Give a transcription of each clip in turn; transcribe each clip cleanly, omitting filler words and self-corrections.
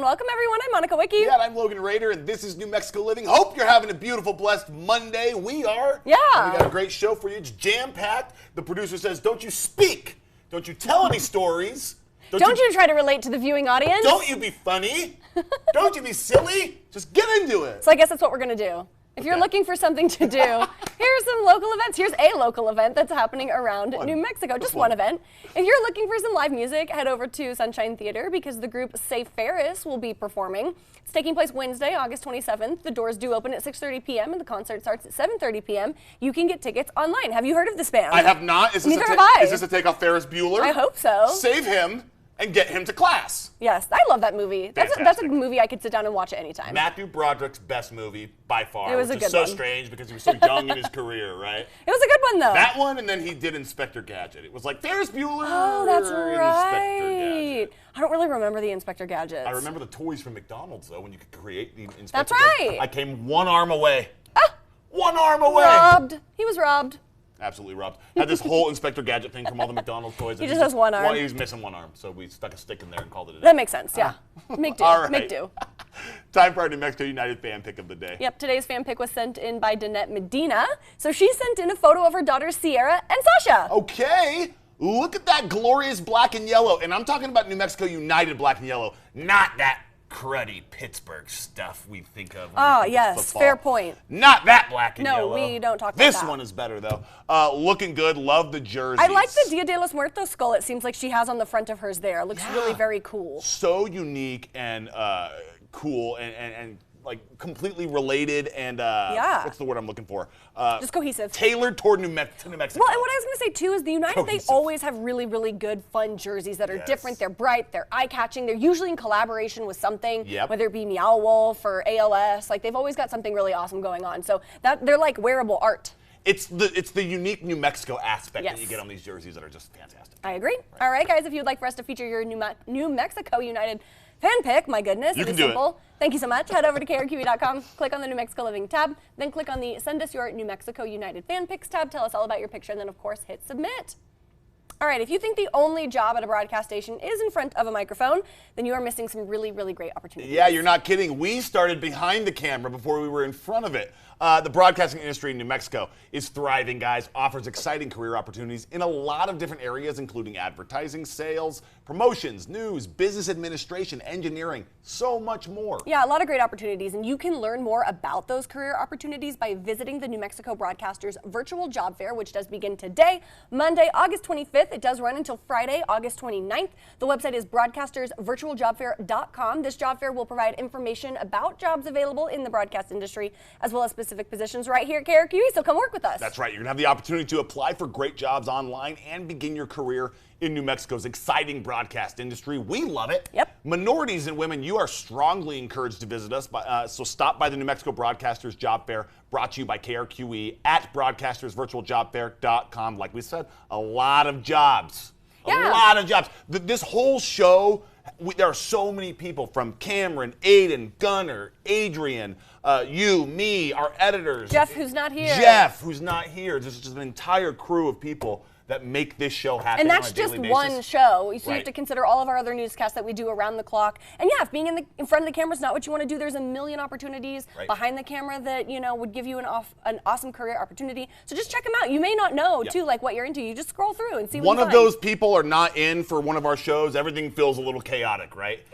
and welcome everyone. I'm Monica Wicki. Yeah, and I'm Logan Rader, and this is New Mexico Living. Hope you're having a beautiful, blessed Monday. We are. Yeah. And we got a great show for you. It's jam-packed. The producer says, don't you speak. Don't you tell any stories. Don't you try to relate to the viewing audience. Don't you be funny. Don't you be silly. Just get into it. So I guess that's what we're going to do. If you're looking for something to do, here's some local events. Here's a local event that's happening around New Mexico. Just one event. If you're looking for some live music, head over to Sunshine Theater because the group Safe Ferris will be performing. It's taking place Wednesday, August 27th. The doors do open at 6:30 p.m. and the concert starts at 7:30 p.m. You can get tickets online. Have you heard of this band? I have not. Neither have I. Is this a takeoff Ferris Bueller? I hope so. Save him and get him to class. Yes, I love that movie. That's a movie I could sit down and watch at any time. Matthew Broderick's best movie by far. It was a good so one. strange because he was so young in his career, right? It was a good one though. That one, and then he did Inspector Gadget. It was like Ferris Bueller. Oh, that's Inspector right. Gadget. I don't really remember the Inspector Gadgets. I remember the toys from McDonald's though, when you could create the Inspector. That's right. Gadget. I came one arm away. One arm away. Robbed. He was robbed. Absolutely robbed. Had this whole Inspector Gadget thing from all the McDonald's toys. He just has one arm. He was missing one arm, so we stuck a stick in there and called it a day. That makes sense, yeah. Make do. All right. Make do. Time for our New Mexico United fan pick of the day. Yep, today's fan pick was sent in by Danette Medina. So she sent in a photo of her daughters Sierra and Sasha. Okay. Look at that glorious black and yellow. And I'm talking about New Mexico United black and yellow, not that cruddy Pittsburgh stuff we think of. Oh, yes, fair point. Not that black and No, yellow. we don't talk about This that. one is better, though. Looking good. Love the jerseys. I like the Dia de los Muertos skull it seems like she has on the front of hers there. It looks really very cool. So unique and cool and like completely related and what's the word I'm looking for? Just cohesive. Tailored toward New Mexico. Well, and what I was going to say too is the United, they always have really, really good, fun jerseys that are different. They're bright, they're eye-catching. They're usually in collaboration with something, whether it be Meow Wolf or ALS. Like they've always got something really awesome going on. So that they're like wearable art. It's the unique New Mexico aspect that you get on these jerseys that are just fantastic. I agree. Right. All right, guys, if you'd like for us to feature your New Mexico United fan pick, my goodness, you it can is do simple. Head over to krqe.com, click on the New Mexico Living tab, then click on the Send Us Your New Mexico United Fan Picks tab, tell us all about your picture, and then, of course, hit submit. All right, if you think the only job at a broadcast station is in front of a microphone, then you are missing some really, really great opportunities. Yeah, you're not kidding. We started behind the camera before we were in front of it. The broadcasting industry in New Mexico is thriving, guys, offers exciting career opportunities in a lot of different areas, including advertising, sales, promotions, news, business administration, engineering, so much more. Yeah, a lot of great opportunities, and you can learn more about those career opportunities by visiting the New Mexico Broadcasters Virtual Job Fair, which does begin today, Monday, August 25th. It does run until Friday, August 29th. The website is broadcastersvirtualjobfair.com. This job fair will provide information about jobs available in the broadcast industry, as well as specific positions right here at KRQE, so come work with us. That's right. You're going to have the opportunity to apply for great jobs online and begin your career in New Mexico's exciting broadcast industry. We love it. Yep. Minorities and women, you are strongly encouraged to visit us. So stop by the New Mexico Broadcasters Job Fair, brought to you by KRQE at broadcastersvirtualjobfair.com. Like we said, a lot of jobs. A lot of jobs. This whole show, there are so many people from Cameron, Aiden, Gunner, Adrian, you, me, our editors. Jeff, who's not here. There's just an entire crew of people that make this show happen. And that's just one show. So you have to consider all of our other newscasts that we do around the clock. And yeah, if being in front of the camera is not what you want to do, there's a million opportunities behind the camera that would give you an awesome career opportunity. So just check them out. You may not know too like what you're into. You just scroll through and see what you find. One of those people are not in for one of our shows. Everything feels a little chaotic, right?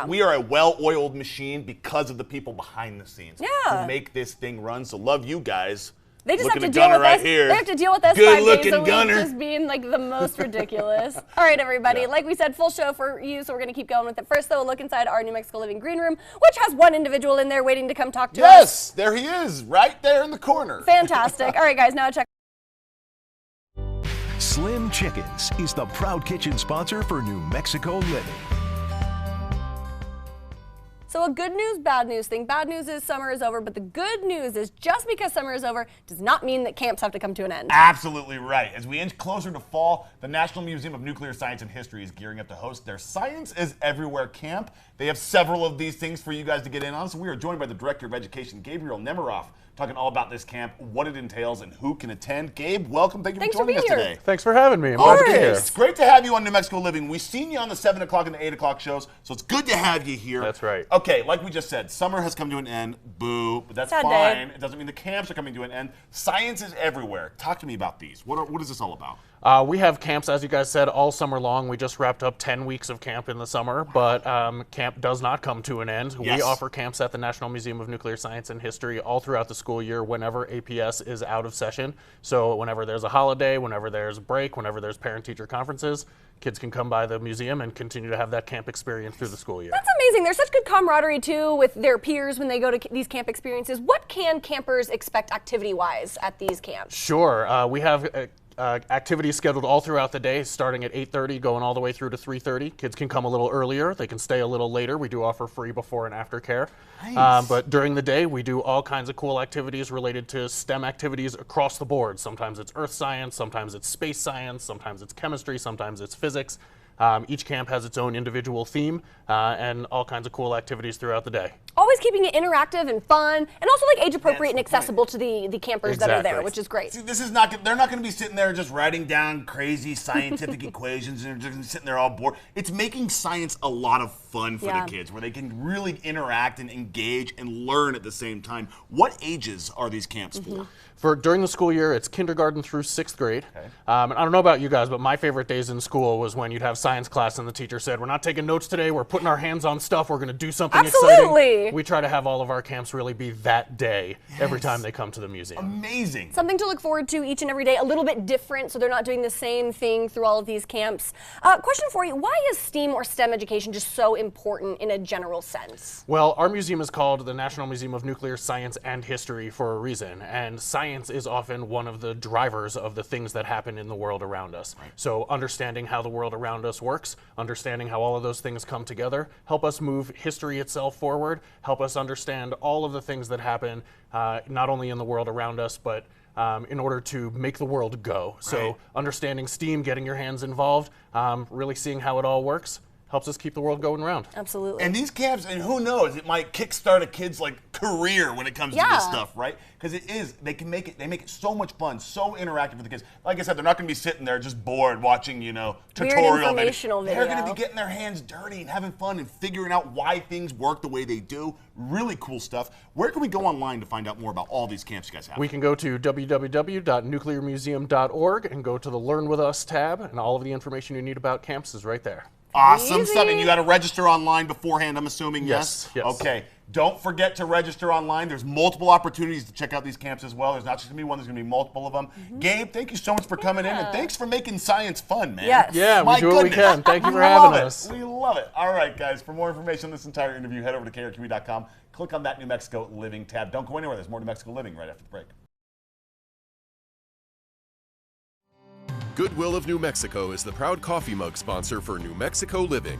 We are a well-oiled machine because of the people behind the scenes who make this thing run. So love you guys. They just have to deal with us. They have to deal with us 5 days a week just being like the most ridiculous. All right, everybody. Like we said, full show for you, so we're going to keep going with it. First, though, a look inside our New Mexico Living Green Room, which has one individual in there waiting to come talk to us. Yes, there he is, right there in the corner. Fantastic. All right, guys, now check. Slim Chickens is the proud kitchen sponsor for New Mexico Living. So a good news, bad news thing. Bad news is summer is over, but the good news is just because summer is over does not mean that camps have to come to an end. Absolutely right. As we inch closer to fall, the National Museum of Nuclear Science and History is gearing up to host their Science is Everywhere camp. They have several of these things for you guys to get in on, so we are joined by the Director of Education, Gabriel Nemiroff, talking all about this camp, what it entails, and who can attend. Gabe, welcome. Thank you Thanks for joining us being today. Thanks for having me. I'm glad to be here. It's great to have you on New Mexico Living. We've seen you on the 7 o'clock and the 8 o'clock shows, so it's good to have you here. That's right. Okay, like we just said, summer has come to an end. Boo, but that's Sad fine. day. It doesn't mean the camps are coming to an end. Science is everywhere. Talk to me about these. What is this all about? We have camps, as you guys said, all summer long. We just wrapped up 10 weeks of camp in the summer, but camp does not come to an end. Yes. We offer camps at the National Museum of Nuclear Science and History all throughout the school year whenever APS is out of session. So whenever there's a holiday, whenever there's a break, whenever there's parent-teacher conferences, kids can come by the museum and continue to have that camp experience through the school year. That's amazing. There's such good camaraderie, too, with their peers when they go to these camp experiences. What can campers expect activity-wise at these camps? Sure. We have activities scheduled all throughout the day, starting at 8:30, going all the way through to 3:30. Kids can come a little earlier. They can stay a little later. We do offer free before and after care. Nice. But during the day, we do all kinds of cool activities related to STEM activities across the board. Sometimes it's earth science, sometimes it's space science, sometimes it's chemistry, sometimes it's physics. Each camp has its own individual theme and all kinds of cool activities throughout the day. Always keeping it interactive and fun, and also like age appropriate and accessible to the campers that are there, Exactly. which is great. See, this is not. They're not going to be sitting there just writing down crazy scientific equations and they're just sitting there all bored. It's making science a lot of fun for Yeah. the kids, where they can really interact and engage and learn at the same time. What ages are these camps for? During the school year, it's kindergarten through 6th grade. Okay. And I don't know about you guys, but my favorite days in school was when you'd have science class and the teacher said, "We're not taking notes today, we're putting our hands on stuff, we're going to do something Absolutely. exciting." We try to have all of our camps really be that day every time they come to the museum. Amazing. Something to look forward to each and every day, a little bit different, so they're not doing the same thing through all of these camps. Question for you, why is STEAM or STEM education just so important in a general sense? Well, our museum is called the National Museum of Nuclear Science and History for a reason, and science is often one of the drivers of the things that happen in the world around us. So understanding how the world around us works, understanding how all of those things come together, help us move history itself forward, help us understand all of the things that happen, not only in the world around us, but in order to make the world go. Right. So understanding STEAM, getting your hands involved, really seeing how it all works, helps us keep the world going around. Absolutely. And these camps, and who knows, it might kickstart a kid's career when it comes to Yeah. this stuff, right? Because they make it so much fun, so interactive with the kids. Like I said, they're not going to be sitting there just bored watching, tutorial informational They're going to video. be getting their hands dirty and having fun and figuring out why things work the way they do. Really cool stuff. Where can we go online to find out more about all these camps you guys have? We can go to www.nuclearmuseum.org and go to the Learn With Us tab, and all of the information you need about camps is right there. Awesome Easy. stuff. And you got to register online beforehand, I'm assuming, Yes, yes. Okay. Don't forget to register online. There's multiple opportunities to check out these camps as well. There's not just going to be one, there's going to be multiple of them. Gabe, thank you so much for coming in, and thanks for making science fun, man. Yes. Yeah, My we do what we goodness. can. Thank you for We love having it. us. We love it. All right, guys. For more information on this entire interview, head over to krqe.com. Click on that New Mexico Living tab. Don't go anywhere. There's more New Mexico Living right after the break. Goodwill of New Mexico is the proud coffee mug sponsor for New Mexico Living.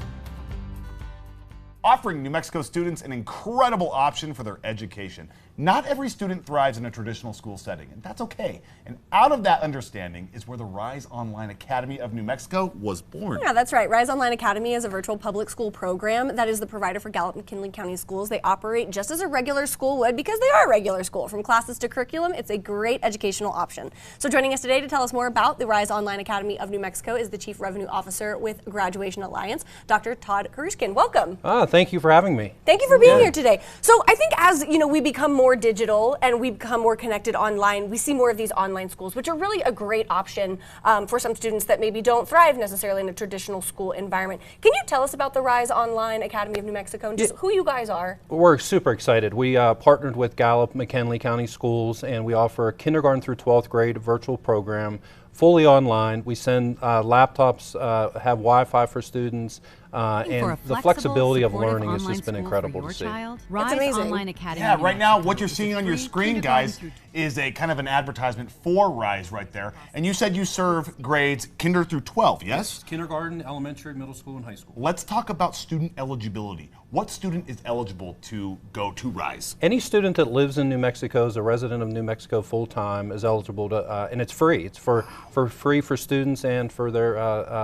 Offering New Mexico students an incredible option for their education. Not every student thrives in a traditional school setting, and that's okay. And out of that understanding is where the Rise Online Academy of New Mexico was born. Yeah, that's right. Rise Online Academy is a virtual public school program that is the provider for Gallup-McKinley County schools. They operate just as a regular school would because they are a regular school. From classes to curriculum, it's a great educational option. So joining us today to tell us more about the Rise Online Academy of New Mexico is the Chief Revenue Officer with Graduation Alliance, Dr. Todd Karushkin. Welcome. Thank you for having me. Thank you for being here today. So I think as we become more digital and we become more connected online, we see more of these online schools, which are really a great option for some students that maybe don't thrive necessarily in a traditional school environment. Can you tell us about the Rise Online Academy of New Mexico and just who you guys are? We're super excited. We partnered with Gallup-McKinley County Schools, and we offer a kindergarten through 12th grade virtual program, fully online. We send laptops, have Wi-Fi for students, and the flexibility of learning has just been incredible to see. That's amazing. Yeah, right now what you're seeing on your screen, guys, is a kind of an advertisement for Rise right there. And you said you serve grades kinder through 12, yes? Kindergarten, elementary, middle school, and high school. Let's talk about student eligibility. What student is eligible to go to Rise? Any student that lives in New Mexico, is a resident of New Mexico full-time, is eligible to, and it's free. It's for free for students and for their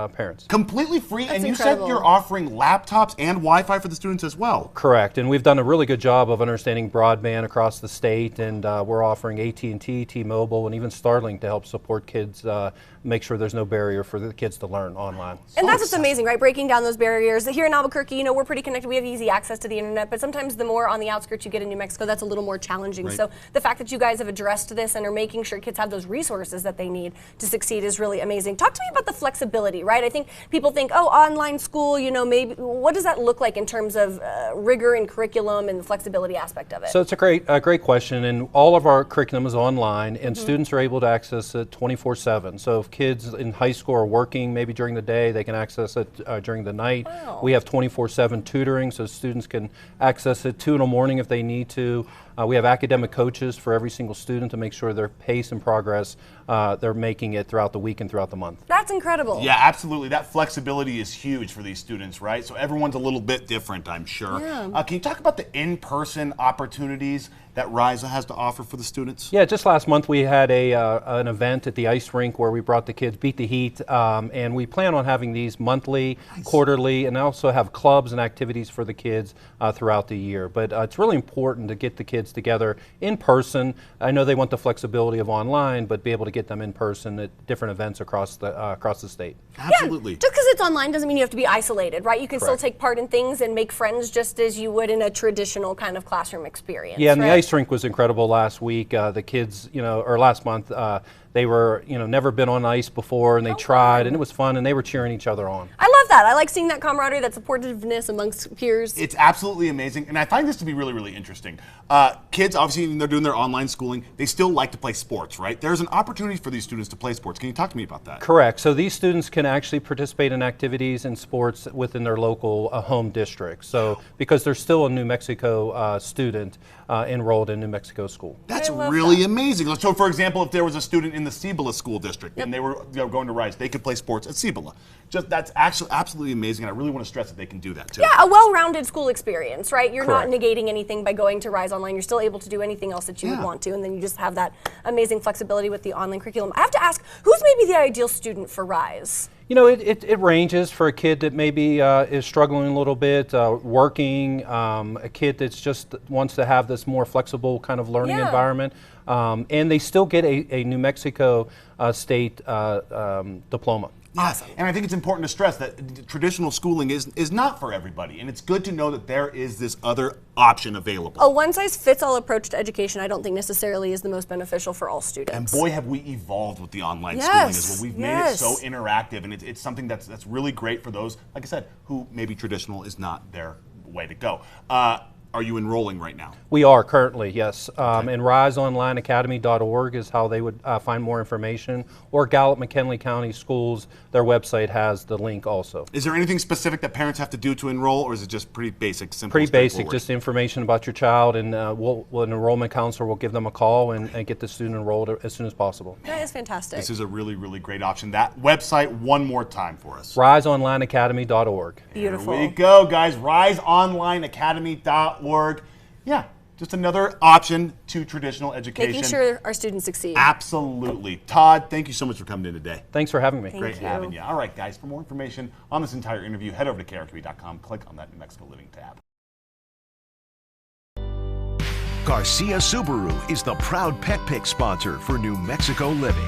parents. Completely free, That's and you incredible. said you're offering laptops and Wi-Fi for the students as well. Correct, and we've done a really good job of understanding broadband across the state, and we're offering AT&T, T-Mobile, and even Starlink to help support kids, make sure there's no barrier for the kids to learn online. And that's what's amazing, right? Breaking down those barriers. Here in Albuquerque, you know, we're pretty connected. We have easy access to the internet, but sometimes the more on the outskirts you get in New Mexico, that's a little more challenging. Right. So the fact that you guys have addressed this and are making sure kids have those resources that they need to succeed is really amazing. Talk to me about the flexibility, right? I think people think, oh, online school, you know, maybe, what does that look like in terms of rigor and curriculum and the flexibility aspect of it? So it's a great question, and all of our curriculum is online, and students are able to access it 24/7. So if kids in high school are working maybe during the day, they can access it during the night. Wow. We have 24/7 tutoring, so students can access it 2 in the morning if they need to. We have academic coaches for every single student to make sure their pace and progress, they're making it throughout the week and throughout the month. That's incredible. Yeah, absolutely. That flexibility is huge for these students, right? So everyone's a little bit different, I'm sure. Yeah. Can you talk about the in-person opportunities that Rise has to offer for the students? Yeah, just last month we had an event at the ice rink where we brought the kids Beat the Heat, and we plan on having these monthly, quarterly, and also have clubs and activities for the kids throughout the year. But it's really important to get the kids together in person. I know they want the flexibility of online, but be able to get them in person at different events across the state. Absolutely. Yeah, just because it's online doesn't mean you have to be isolated, right? You can Correct. still take part in things and make friends just as you would in a traditional kind of classroom experience. Yeah, and the right? ice rink was incredible last week. The kids, or last month, they were, never been on ice before, and they tried, and it was fun, and they were cheering each other on. I love that. I like seeing that camaraderie, that supportiveness amongst peers. It's absolutely amazing, and I find this to be really, really interesting. Kids, obviously, when they're doing their online schooling, they still like to play sports, right? There's an opportunity for these students to play sports. Can you talk to me about that? Correct. So these students can actually participate in activities and sports within their local home district. So because they're still a New Mexico student enrolled in New Mexico school. That's I love really that. amazing. So, for example, if there was a student in the Cibola school district and they were going to Rise, they could play sports at Cibola. That's actually absolutely amazing, and I really want to stress that they can do that too. Yeah, a well-rounded school experience, right? You're Correct. not negating anything by going to Rise Online. You're still able to do anything else that you would want to, and then you just have that amazing flexibility with the online curriculum. I have to ask, who's maybe the ideal student for Rise? It ranges for a kid that maybe is struggling a little bit, working, a kid that's just wants to have this more flexible kind of learning Yeah. environment, and they still get a New Mexico state diploma. Yes, and I think it's important to stress that traditional schooling is not for everybody, and it's good to know that there is this other option available. A one-size-fits-all approach to education I don't think necessarily is the most beneficial for all students. And boy, have we evolved with the online Yes, schooling as well. We've made it yes. so interactive, and it's something that's really great for those, like I said, who maybe traditional is not their way to go. Are you enrolling right now? We are currently, yes. And riseonlineacademy.org is how they would find more information. Or Gallup McKinley County Schools, their website has the link also. Is there anything specific that parents have to do to enroll, or is it just pretty basic, simple, Pretty basic, straightforward? just information about your child, and an enrollment counselor will give them a call and get the student enrolled as soon as possible. That is fantastic. This is a really, really great option. That website, one more time for us. riseonlineacademy.org. Beautiful. Here we go, guys. riseonlineacademy.org. Yeah, just another option to traditional education. Making sure our students succeed. Absolutely. Todd, thank you so much for coming in today. Thanks for having me. Thank Great you. having you. All right, guys, for more information on this entire interview, head over to krqb.com, click on that New Mexico Living tab. Garcia Subaru is the proud pet pick sponsor for New Mexico Living.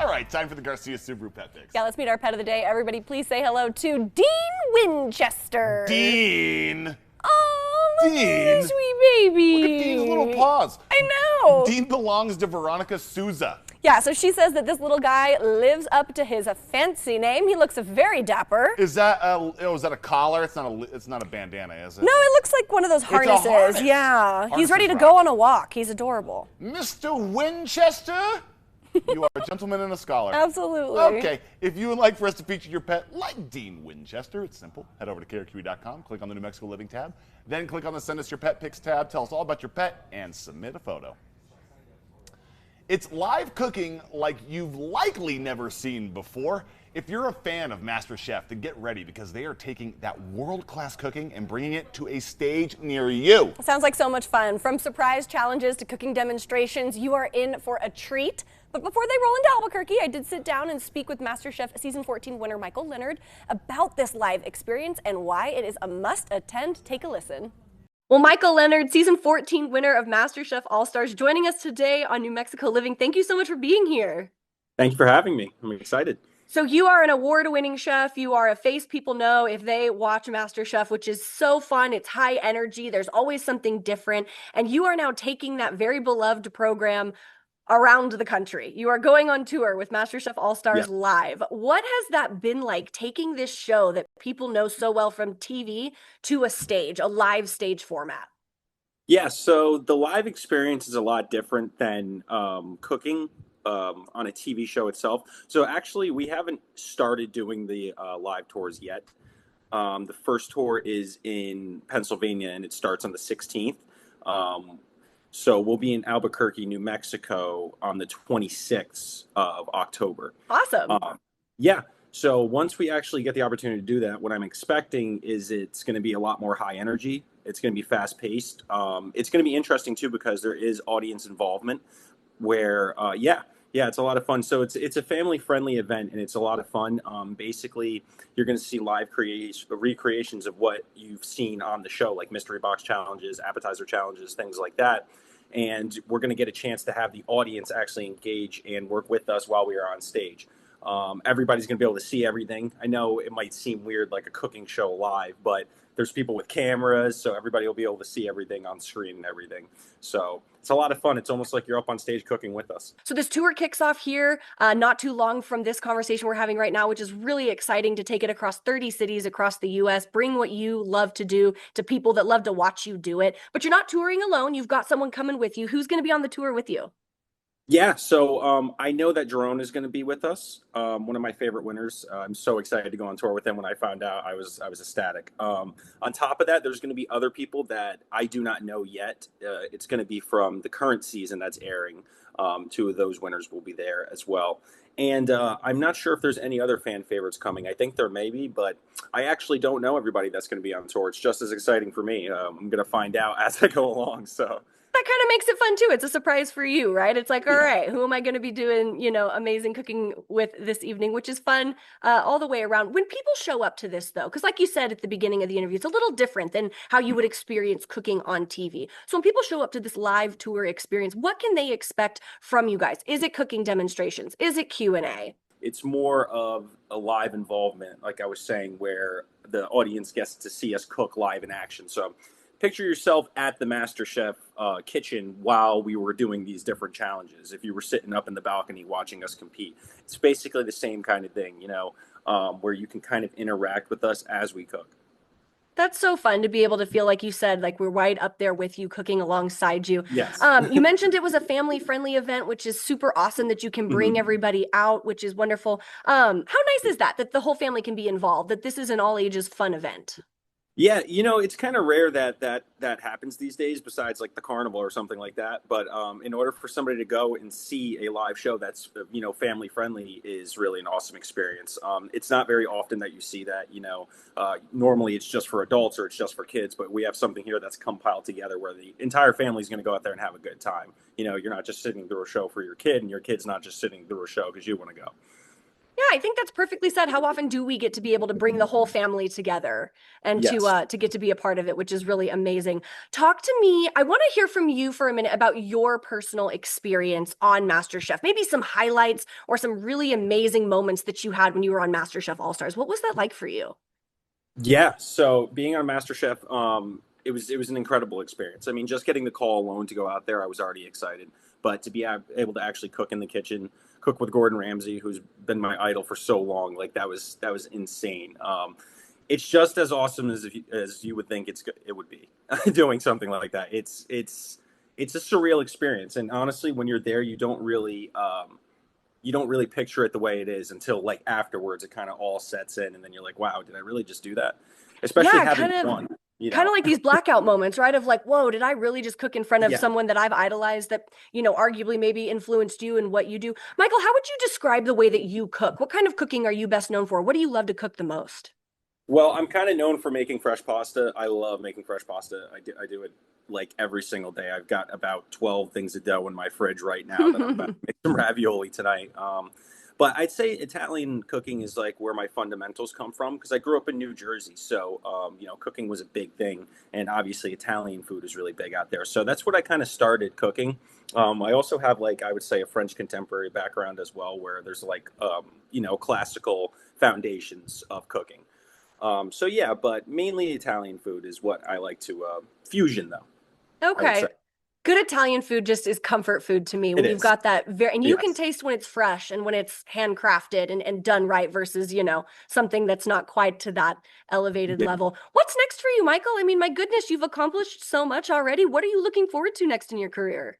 All right, time for the Garcia Subaru Pet Picks. Yeah, let's meet our pet of the day. Everybody, please say hello to Dean Winchester. Dean. Oh, look Dean. at this sweet baby. Look at Dean's little paws. I know. Dean belongs to Veronica Souza. Yeah, so she says that this little guy lives up to his fancy name. He looks very dapper. Is that is that a collar? It's not a bandana, is it? No, it looks like one of those harnesses. harness. Yeah, he's Harnesses ready to rock. go on a walk. He's adorable. Mr. Winchester? You are a gentleman and a scholar. Absolutely. Okay, if you would like for us to feature your pet like Dean Winchester, it's simple. Head over to krqe.com, click on the New Mexico Living tab, then click on the Send Us Your Pet Pics tab, tell us all about your pet, and submit a photo. It's live cooking like you've likely never seen before. If you're a fan of MasterChef, then get ready because they are taking that world-class cooking and bringing it to a stage near you. Sounds like so much fun. From surprise challenges to cooking demonstrations, you are in for a treat. But before they roll into Albuquerque, I did sit down and speak with MasterChef Season 14 winner Michael Leonard about this live experience and why it is a must-attend. Take a listen. Well, Michael Leonard, Season 14 winner of MasterChef All-Stars, joining us today on New Mexico Living. Thank you so much for being here. Thank you for having me. I'm excited. So you are an award-winning chef. You are a face people know if they watch MasterChef, which is so fun. It's high energy. There's always something different. And you are now taking that very beloved program around the country. You are going on tour with MasterChef All-Stars Live. What has that been like, taking this show that people know so well from TV to a stage, a live stage format? Yeah, so the live experience is a lot different than cooking on a TV show itself. So actually, we haven't started doing the live tours yet. The first tour is in Pennsylvania, and it starts on the 16th. So we'll be in Albuquerque, New Mexico on the 26th of October. Awesome. Yeah. So once we actually get the opportunity to do that, what I'm expecting is it's going to be a lot more high energy. It's going to be fast paced. It's going to be interesting too, because there is audience involvement where, it's a lot of fun. So it's a family friendly event and it's a lot of fun. Basically, you're going to see live recreations of what you've seen on the show, like mystery box challenges, appetizer challenges, things like that. And we're going to get a chance to have the audience actually engage and work with us while we are on stage. Everybody's going to be able to see everything. I know it might seem weird, like a cooking show live, but there's people with cameras, so everybody will be able to see everything on screen and everything. So it's a lot of fun. It's almost like you're up on stage cooking with us. So this tour kicks off here not too long from this conversation we're having right now, which is really exciting to take it across 30 cities across the U.S., bring what you love to do to people that love to watch you do it. But you're not touring alone. You've got someone coming with you. Who's going to be on the tour with you? Yeah, so I know that Jerome is going to be with us. One of my favorite winners. I'm so excited to go on tour with him. When I found out, I was ecstatic. On top of that, there's going to be other people that I do not know yet. It's going to be from the current season that's airing. Two of those winners will be there as well. And I'm not sure if there's any other fan favorites coming. I think there may be, but I actually don't know everybody that's going to be on tour. It's just as exciting for me. I'm going to find out as I go along. So that kind of makes it fun too. It's a surprise for you, right? It's like, all right, who am I going to be doing, amazing cooking with this evening, which is fun all the way around. When people show up to this though, because like you said at the beginning of the interview, it's a little different than how you would experience cooking on TV. So when people show up to this live tour experience, what can they expect from you guys? Is it cooking demonstrations? Is it Q&A? It's more of a live involvement, like I was saying, where the audience gets to see us cook live in action. So picture yourself at the MasterChef kitchen while we were doing these different challenges. If you were sitting up in the balcony watching us compete, it's basically the same kind of thing, where you can kind of interact with us as we cook. That's so fun to be able to feel, like you said, like we're right up there with you, cooking alongside you. Yes. You mentioned it was a family-friendly event, which is super awesome that you can bring everybody out, which is wonderful. How nice is that the whole family can be involved, that this is an all-ages fun event? Yeah, it's kind of rare that happens these days, besides like the carnival or something like that. But in order for somebody to go and see a live show that's family friendly is really an awesome experience. It's not very often that you see that. Normally it's just for adults or it's just for kids, but we have something here that's compiled together where the entire family is going to go out there and have a good time. You're not just sitting through a show for your kid, and your kid's not just sitting through a show because you want to go. Yeah, I think that's perfectly said. How often do we get to be able to bring the whole family together and to get to be a part of it, which is really amazing. Talk to me. I want to hear from you for a minute about your personal experience on MasterChef. Maybe some highlights or some really amazing moments that you had when you were on MasterChef All-Stars. What was that like for you? Yeah, so being on MasterChef, it was an incredible experience. I mean, just getting the call alone to go out there, I was already excited. But to be able to actually cook in the kitchen, cook with Gordon Ramsay, who's been my idol for so long, like that was insane. It's just as awesome as you would think it would be doing something like that. It's a surreal experience, and honestly, when you're there, you don't really you don't really picture it the way it is until like afterwards. It kind of all sets in, and then you're like, wow, did I really just do that? Especially having one. Kind of like these blackout moments, right? Of like, whoa, did I really just cook in front of someone that I've idolized that, arguably maybe influenced you and what you do? Michael, how would you describe the way that you cook? What kind of cooking are you best known for? What do you love to cook the most? Well, I'm kind of known for making fresh pasta. I love making fresh pasta. I do it like every single day. I've got about 12 things of dough in my fridge right now that I'm about to make some ravioli tonight. But I'd say Italian cooking is like where my fundamentals come from because I grew up in New Jersey. So, cooking was a big thing. And obviously Italian food is really big out there. So that's what I kind of started cooking. I also have like, I would say a French contemporary background as well, where there's like, classical foundations of cooking. But mainly Italian food is what I like to fusion though. Okay. Good Italian food just is comfort food to me when you've got that and you can taste when it's fresh and when it's handcrafted and done right versus, something that's not quite to that elevated level. What's next for you, Michael? I mean, my goodness, you've accomplished so much already. What are you looking forward to next in your career?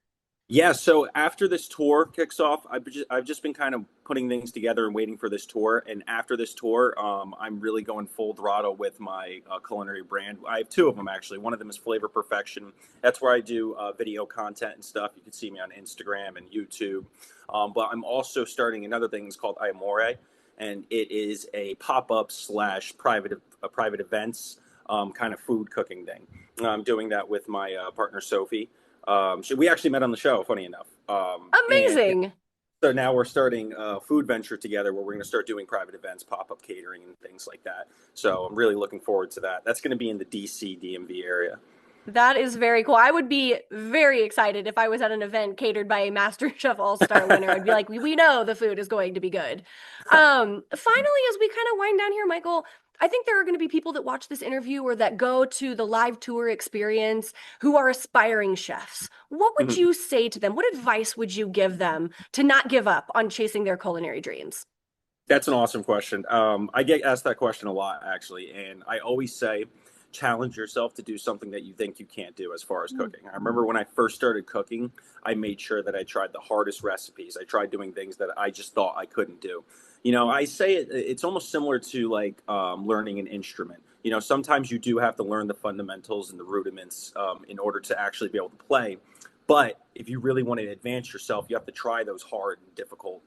Yeah, so after this tour kicks off, I've just been kind of putting things together and waiting for this tour. And after this tour, I'm really going full throttle with my culinary brand. I have two of them, actually. One of them is Flavor Perfection. That's where I do video content and stuff. You can see me on Instagram and YouTube. But I'm also starting another thing. It's called Amore, and it is a pop-up / private events kind of food cooking thing. I'm doing that with my partner, Sophie. We actually met on the show, funny enough. Amazing. So now we're starting a food venture together where we're going to start doing private events, pop-up catering and things like that. So I'm really looking forward to that. That's going to be in the DC, DMV area. That is very cool. I would be very excited if I was at an event catered by a MasterChef All-Star winner. I'd be like, we know the food is going to be good. Finally, as we kind of wind down here, Michael, I think there are going to be people that watch this interview or that go to the live tour experience who are aspiring chefs. What would you say to them? What advice would you give them to not give up on chasing their culinary dreams? That's an awesome question. I get asked that question a lot, actually. And I always say, challenge yourself to do something that you think you can't do as far as cooking. I remember when I first started cooking, I made sure that I tried the hardest recipes. I tried doing things that I just thought I couldn't do. I say it's almost similar to like learning an instrument. Sometimes you do have to learn the fundamentals and the rudiments in order to actually be able to play. But if you really want to advance yourself, you have to try those hard and difficult,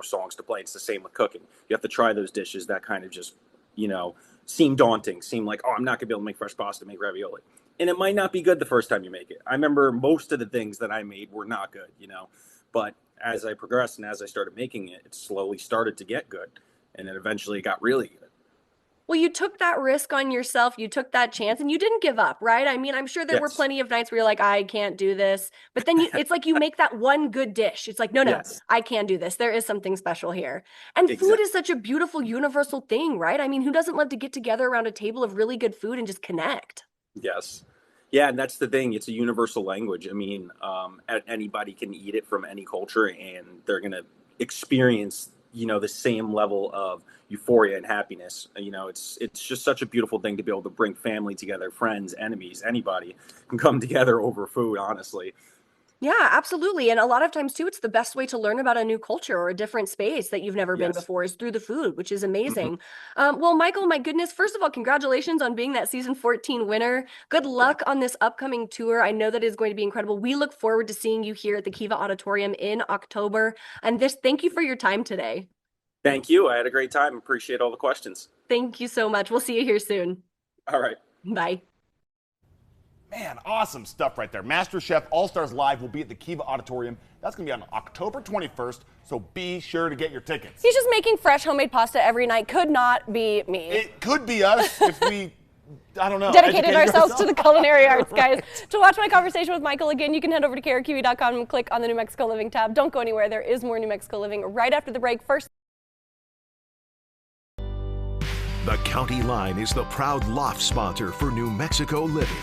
songs to play. It's the same with cooking. You have to try those dishes that kind of just, seem daunting, seem like, oh, I'm not going to be able to make fresh pasta, make ravioli. And it might not be good the first time you make it. I remember most of the things that I made were not good, but as I progressed and as I started making it, it slowly started to get good. And then eventually it got really good. Well, you took that risk on yourself. You took that chance and you didn't give up, right? I mean, I'm sure there were plenty of nights where you're like, I can't do this. But then it's like you make that one good dish. It's like, no, I can do this. There is something special here. And food is such a beautiful, universal thing, right? I mean, who doesn't love to get together around a table of really good food and just connect? Yes. Yeah, and that's the thing. It's a universal language. I mean, anybody can eat it from any culture, and they're going to experience, the same level of euphoria and happiness. It's just such a beautiful thing to be able to bring family together, friends, enemies, anybody can come together over food, honestly. Yeah, absolutely. And a lot of times too, it's the best way to learn about a new culture or a different space that you've never been before is through the food, which is amazing. Well, Michael, my goodness, first of all, congratulations on being that season 14 winner. Good luck on this upcoming tour. I know that is going to be incredible. We look forward to seeing you here at the Kiva Auditorium in October. And thank you for your time today. Thank you. I had a great time. Appreciate all the questions. Thank you so much. We'll see you here soon. All right. Bye. Man, awesome stuff right there. MasterChef All-Stars Live will be at the Kiva Auditorium. That's going to be on October 21st, so be sure to get your tickets. He's just making fresh homemade pasta every night. Could not be me. It could be us if we, I don't know. Dedicated ourselves to the culinary arts, guys. To watch my conversation with Michael again, you can head over to krqe.com and click on the New Mexico Living tab. Don't go anywhere. There is more New Mexico Living right after the break. First. The County Line is the proud loft sponsor for New Mexico Living.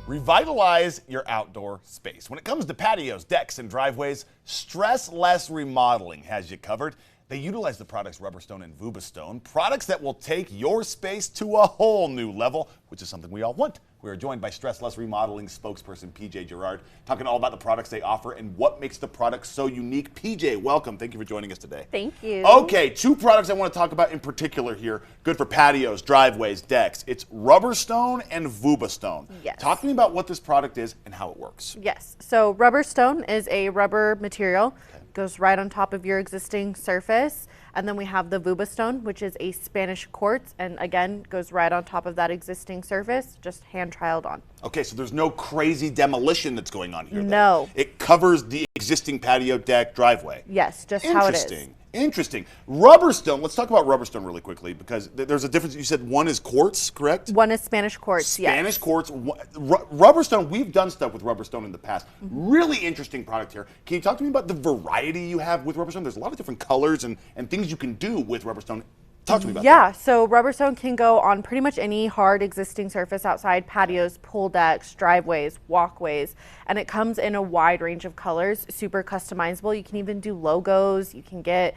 Revitalize your outdoor space. When it comes to patios, decks, and driveways, Stress Less Remodeling has you covered. They utilize the products Rubberstone and Vubastone, products that will take your space to a whole new level, which is something we all want We are joined by Stress Less Remodeling spokesperson PJ Gerard, talking all about the products they offer and what makes the product so unique. PJ, welcome. Thank you for joining us today. Thank you. Okay, 2 products I want to talk about in particular here. Good for patios, driveways, decks. It's Rubber Stone and Vuba Stone. Yes. Talk to me about what this product is and how it works. Yes. So Rubber Stone is a rubber material. Goes right on top of your existing surface. And then we have the Vuba Stone, which is a Spanish quartz, and again, goes right on top of that existing surface, just hand trialed on. Okay, so there's no crazy demolition that's going on here then. No. It covers the existing patio, deck, driveway. Yes, just how it is. Interesting. Interesting. Rubber Stone, let's talk about Rubber Stone really quickly because there's a difference. You said one is quartz, correct? One is Spanish quartz, yes. Spanish quartz. Rubber Stone, we've done stuff with Rubber Stone in the past. Really interesting product here. Can you talk to me about the variety you have with Rubber Stone? There's a lot of different colors and things you can do with Rubber Stone. Talk to me about that. Yeah, so Rubber Stone can go on pretty much any hard existing surface outside patios, pool decks, driveways, walkways, and it comes in a wide range of colors, super customizable. You can even do logos. You can get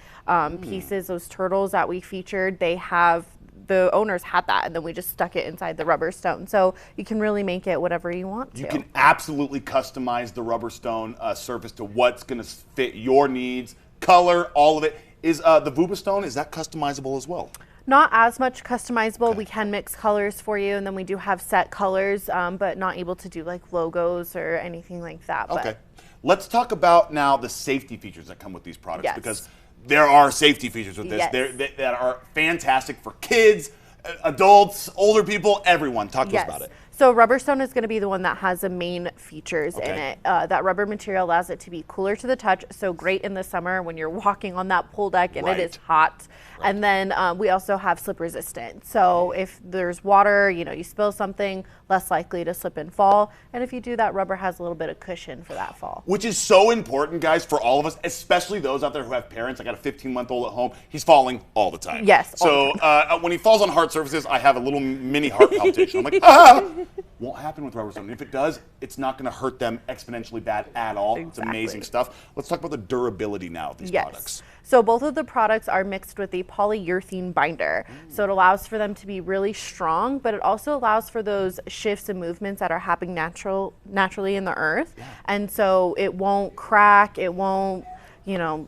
pieces, those turtles that we featured. The owners had that, and then we just stuck it inside the Rubber Stone. So you can really make it whatever you want to. You can absolutely customize the Rubber Stone surface to what's going to fit your needs, color, all of it. Is the Vuba Stone, is that customizable as well? Not as much customizable. Okay. We can mix colors for you, and then we do have set colors, but not able to do like logos or anything like that. Okay. Let's talk about now the safety features that come with these products, yes. because there are safety features with this that are fantastic for kids, adults, older people, everyone. Talk to us about it. So Rubber Stone is going to be the one that has the main features in it. That rubber material allows it to be cooler to the touch, so great in the summer when you're walking on that pool deck and it is hot. And then we also have slip resistant. So if there's water, you spill something, less likely to slip and fall. And if you do that, rubber has a little bit of cushion for that fall. Which is so important, guys, for all of us, especially those out there who have parents. I got a 15-month-old at home. He's falling all the time. Yes. So when he falls on hard surfaces, I have a little mini heart palpitation. I'm like, ah! Won't happen with Rubber Stone. If it does, it's not going to hurt them exponentially bad at all. Exactly. It's amazing stuff. Let's talk about the durability now of these products. So both of the products are mixed with a polyurethane binder. So it allows for them to be really strong, but it also allows for those shifts and movements that are happening naturally in the earth. And so it won't crack, it won't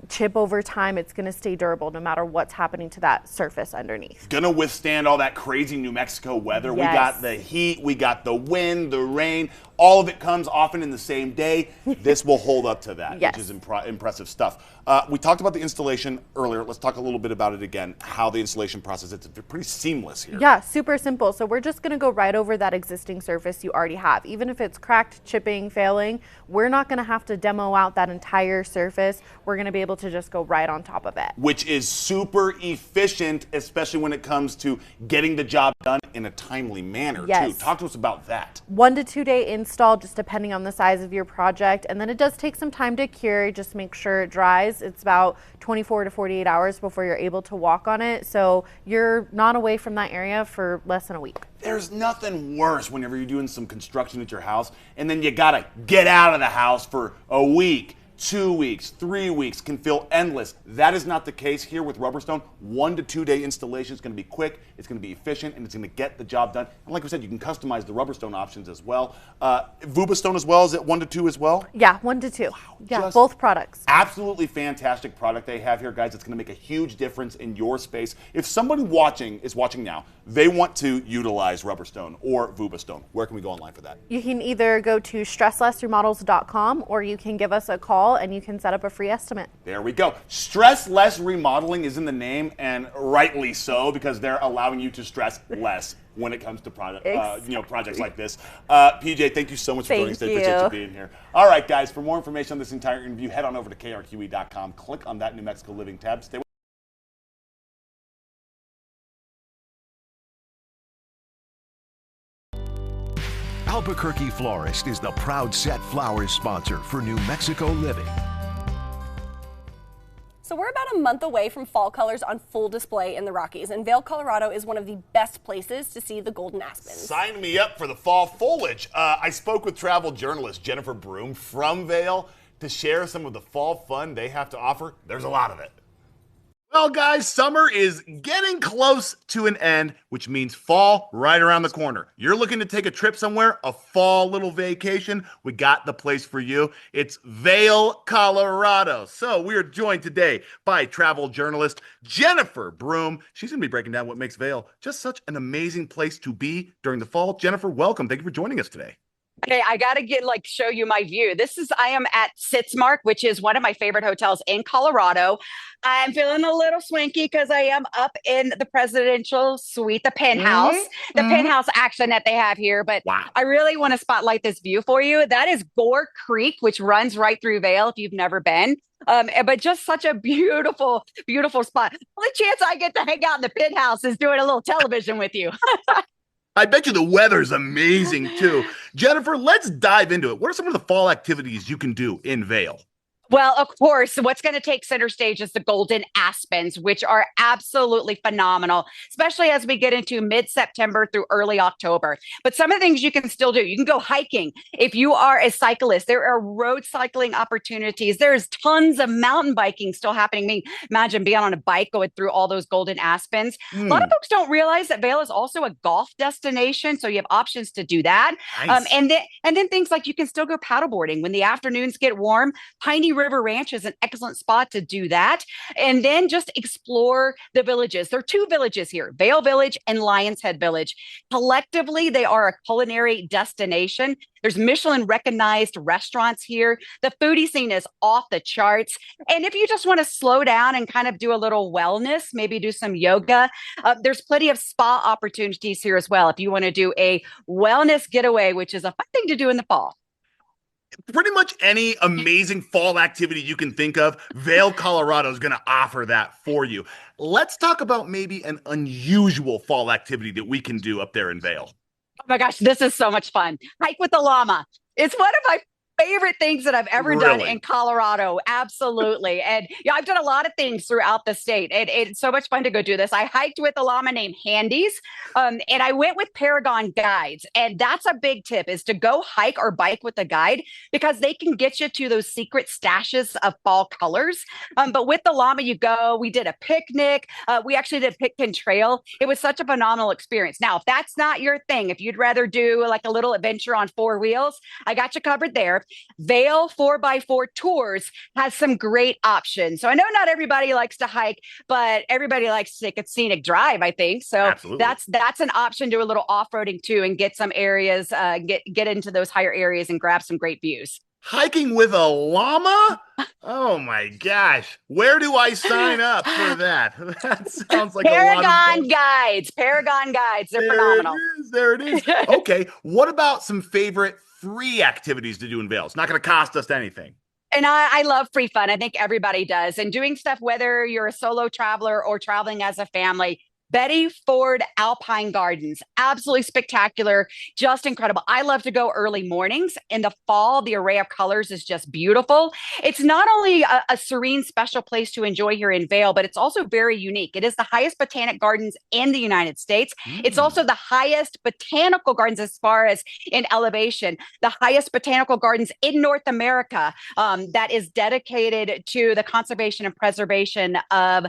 chip over time. It's going to stay durable no matter what's happening to that surface underneath. Going to withstand all that crazy New Mexico weather. We got the heat, we got the wind, the rain. All of it comes often in the same day. This will hold up to that, which is impressive stuff. We talked about the installation earlier. Let's talk a little bit about it again, how the installation process, it's pretty seamless here. Yeah, super simple. So we're just going to go right over that existing surface you already have. Even if it's cracked, chipping, failing, we're not going to have to demo out that entire surface. We're going to be able to just go right on top of it. Which is super efficient, especially when it comes to getting the job done in a timely manner, too. Talk to us about that. 1 to 2 day install, just depending on the size of your project. And then it does take some time to cure. Just make sure it dries. It's about 24 to 48 hours before you're able to walk on it. So you're not away from that area for less than a week. There's nothing worse whenever you're doing some construction at your house and then you gotta get out of the house for a week. 2 weeks, 3 weeks can feel endless. That is not the case here with Rubber Stone. 1 to 2 day installation is going to be quick, it's going to be efficient, and it's going to get the job done. And like we said, you can customize the Rubber Stone options as well. Vuba Stone as well, is it 1 to 2 as well? Yeah, 1 to 2. Wow, yeah, both products. Absolutely fantastic product they have here, guys. It's going to make a huge difference in your space. If somebody is watching now, they want to utilize Rubber Stone or Vuba Stone, where can we go online for that? You can either go to stresslessremodels.com or you can give us a call and you can set up a free estimate. There we go. Stress Less Remodeling is in the name, and rightly so, because they're allowing you to stress less when it comes to projects like this. PJ, thank you so much for joining us. Appreciate you being here. All right, guys, for more information on this entire interview, head on over to krqe.com. Click on that New Mexico Living tab. Stay Albuquerque Florist is the proud set flowers sponsor for New Mexico Living. So we're about a month away from fall colors on full display in the Rockies, and Vail, Colorado is one of the best places to see the golden aspens. Sign me up for the fall foliage. I spoke with travel journalist Jennifer Broom from Vail to share some of the fall fun they have to offer. There's a lot of it. Well, guys, summer is getting close to an end, which means fall right around the corner. You're looking to take a trip somewhere, a fall little vacation, we got the place for you. It's Vail, Colorado. So we are joined today by travel journalist Jennifer Broom. She's going to be breaking down what makes Vail just such an amazing place to be during the fall. Jennifer, welcome. Thank you for joining us today. Okay, I gotta show you my view. I am at Sitzmark, which is one of my favorite hotels in Colorado. I'm feeling a little swanky because I am up in the presidential suite, the penthouse, the penthouse action that they have here. But Wow. I really want to spotlight this view for you. That is Gore Creek, which runs right through Vail if you've never been. But just such a beautiful, beautiful spot. Only chance I get to hang out in the penthouse is doing a little television with you. I bet you the weather's amazing too. Jennifer, let's dive into it. What are some of the fall activities you can do in Vail? Well, of course, what's going to take center stage is the golden aspens, which are absolutely phenomenal, especially as we get into mid-September through early October. But some of the things you can still do, you can go hiking. If you are a cyclist, there are road cycling opportunities. There's tons of mountain biking still happening. I mean, imagine being on a bike going through all those golden aspens. A lot of folks don't realize that Vail is also a golf destination, so you have options to do that. Nice. And then things like you can still go paddleboarding when the afternoons get warm. Piney River Ranch is an excellent spot to do that. And then just explore the villages. There are two villages here, Vail Village and Lions Head Village. Collectively, they are a culinary destination. There's Michelin recognized restaurants here. The foodie scene is off the charts. And if you just want to slow down and kind of do a little wellness, maybe do some yoga, there's plenty of spa opportunities here as well. If you want to do a wellness getaway, which is a fun thing to do in the fall. Pretty much any amazing fall activity you can think of, Vail, Colorado is going to offer that for you. Let's talk about maybe an unusual fall activity that we can do up there in Vail. Oh my gosh, this is so much fun. Hike with the llama. It's one of my favorite things that I've ever done in Colorado. Absolutely. And yeah, I've done a lot of things throughout the state. It's so much fun to go do this. I hiked with a llama named Handy's, and I went with Paragon guides. And that's a big tip, is to go hike or bike with a guide, because they can get you to those secret stashes of fall colors. But with the llama, you go. We did a picnic. We actually did Pitkin Trail. It was such a phenomenal experience. Now, if that's not your thing, if you'd rather do like a little adventure on four wheels, I got you covered there. Vail 4x4 Tours has some great options. So I know not everybody likes to hike, but everybody likes to take a scenic drive, I think. So Absolutely. that's an option. Do a little off-roading too, and get some areas, get into those higher areas and grab some great views. Hiking with a llama? Oh my gosh. Where do I sign up for that? That sounds like Paragon a lot of fun. guides. Paragon guides. They're phenomenal. There it is. Okay. What about some favorite free activities to do in Vail? It's not going to cost us anything. And I love free fun. I think everybody does. And doing stuff, whether you're a solo traveler or traveling as a family. Betty Ford Alpine Gardens, absolutely spectacular, just incredible. I love to go early mornings. In the fall, the array of colors is just beautiful. It's not only a serene, special place to enjoy here in Vail, but it's also very unique. It is the highest botanic gardens in the United States. It's also the highest botanical gardens as far as in elevation, the highest botanical gardens in North America, that is dedicated to the conservation and preservation of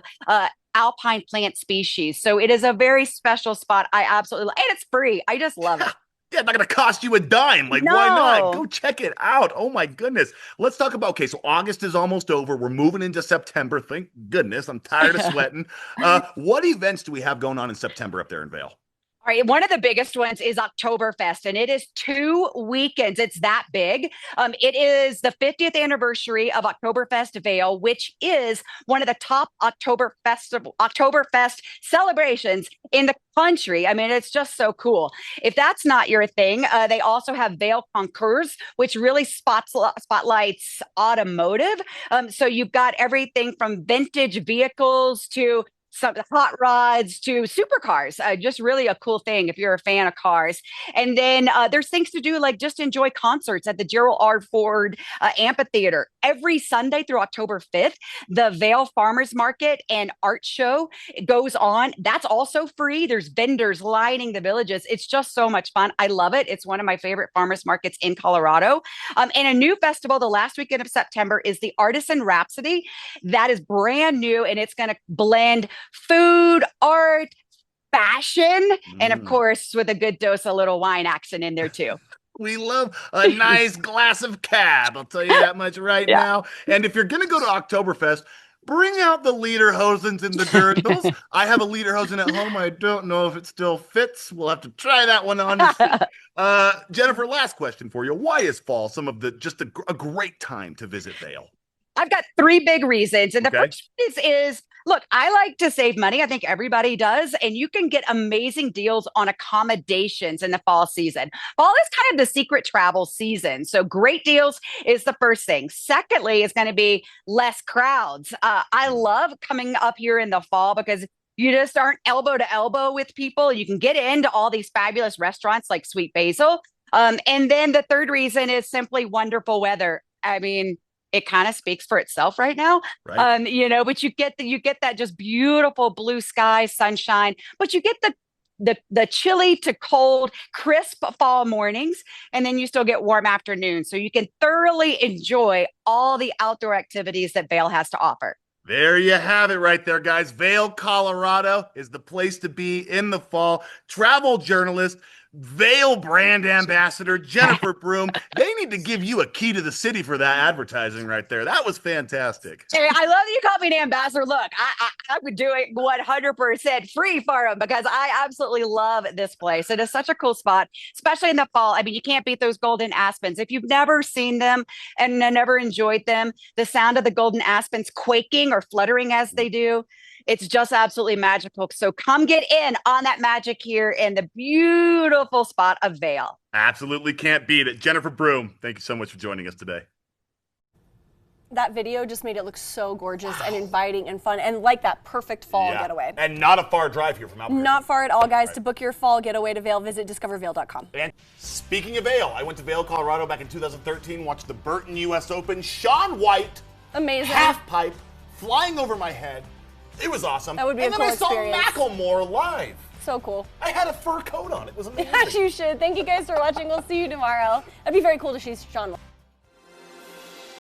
alpine plant species. So it is a very special spot. I absolutely love, and it's free. I just love it. Yeah, it's not going to cost you a dime. Like, why not? Go check it out. Oh my goodness. Let's talk about, okay, so August is almost over. We're moving into September. Thank goodness. I'm tired of sweating. What events do we have going on in September up there in Vail? All right, one of the biggest ones is Oktoberfest, and it is 2 weekends. It's that big. It is the 50th anniversary of Oktoberfest Vail, which is one of the top Oktoberfest celebrations in the country. I mean, it's just so cool. If that's not your thing, they also have Vail Concours, which really spotlights automotive. So you've got everything from vintage vehicles to some hot rods to supercars. Just really a cool thing if you're a fan of cars. And then there's things to do like just enjoy concerts at the Gerald R. Ford Amphitheater every Sunday through October 5th. The Vail Farmers Market and Art Show goes on. That's also free. There's vendors lining the villages. It's just so much fun. I love it. It's one of my favorite farmers markets in Colorado. And a new festival the last weekend of September is the Artisan Rhapsody. That is brand new, and it's going to blend food, art, fashion, and of course, with a good dose of little wine action in there too. We love a nice glass of cab. I'll tell you that much right now. And if you're going to go to Oktoberfest, bring out the lederhosens and the dirndls. I have a lederhosen at home. I don't know if it still fits. We'll have to try that one on to see. Jennifer, last question for you. Why is fall just a great time to visit Vail? I've got 3 big reasons. And the first is, look, I like to save money. I think everybody does. And you can get amazing deals on accommodations in the fall season. Fall is kind of the secret travel season. So great deals is the first thing. Secondly, is going to be less crowds. I love coming up here in the fall because you just aren't elbow to elbow with people. You can get into all these fabulous restaurants like Sweet Basil. And then the third reason is simply wonderful weather. I mean, it kind of speaks for itself right now, right. But you get that just beautiful blue sky, sunshine, but you get the chilly to cold, crisp fall mornings, and then you still get warm afternoons. So you can thoroughly enjoy all the outdoor activities that Vail has to offer. There you have it right there, guys. Vail, Colorado is the place to be in the fall. Travel journalist, Vail brand ambassador, Jennifer Broom. They need to give you a key to the city for that advertising right there. That was fantastic. Hey, I love that you called me an ambassador. Look, I would do it 100% free for them because I absolutely love this place. It is such a cool spot, especially in the fall. I mean, you can't beat those golden aspens. If you've never seen them and never enjoyed them, the sound of the golden aspens quaking or fluttering as they do, it's just absolutely magical. So come get in on that magic here in the beautiful spot of Vail. Absolutely can't beat it. Jennifer Broom, thank you so much for joining us today. That video just made it look so gorgeous and inviting and fun and like that perfect fall getaway. And not a far drive here from Albuquerque. Not far at all, guys. Right. To book your fall getaway to Vail, visit discovervail.com. And speaking of Vail, I went to Vail, Colorado back in 2013, watched the Burton U.S. Open. Shaun White, amazing, half pipe, flying over my head. It was awesome. That would be a cool experience. And then I saw Macklemore live. So cool. I had a fur coat on. It was amazing. Yes, you should. Thank you guys for watching. We'll see you tomorrow. That'd be very cool to see Shaun.